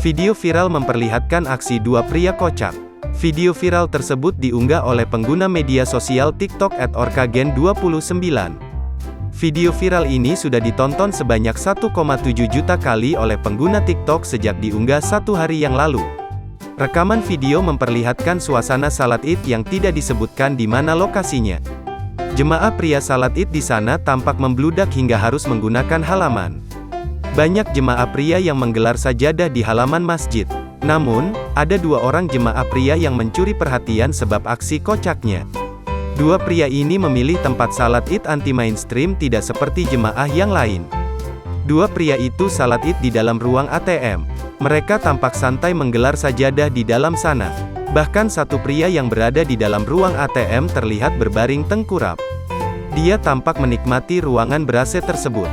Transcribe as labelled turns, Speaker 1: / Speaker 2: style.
Speaker 1: Video viral memperlihatkan aksi dua pria kocak. Video viral tersebut diunggah oleh pengguna media sosial TikTok @orkagen29. Video viral ini sudah ditonton sebanyak 1,7 juta kali oleh pengguna TikTok sejak diunggah 1 hari yang lalu. Rekaman video memperlihatkan suasana salat Id yang tidak disebutkan di mana lokasinya. Jemaah pria salat Id di sana tampak membludak hingga harus menggunakan halaman. Banyak jemaah pria yang menggelar sajadah di halaman masjid. Namun, ada 2 orang jemaah pria yang mencuri perhatian sebab aksi kocaknya. 2 pria ini memilih tempat salat Id anti-mainstream tidak seperti jemaah yang lain. 2 pria itu salat Id di dalam ruang ATM. Mereka tampak santai menggelar sajadah di dalam sana. Bahkan satu pria yang berada di dalam ruang ATM terlihat berbaring tengkurap. Dia tampak menikmati ruangan ber-AC tersebut.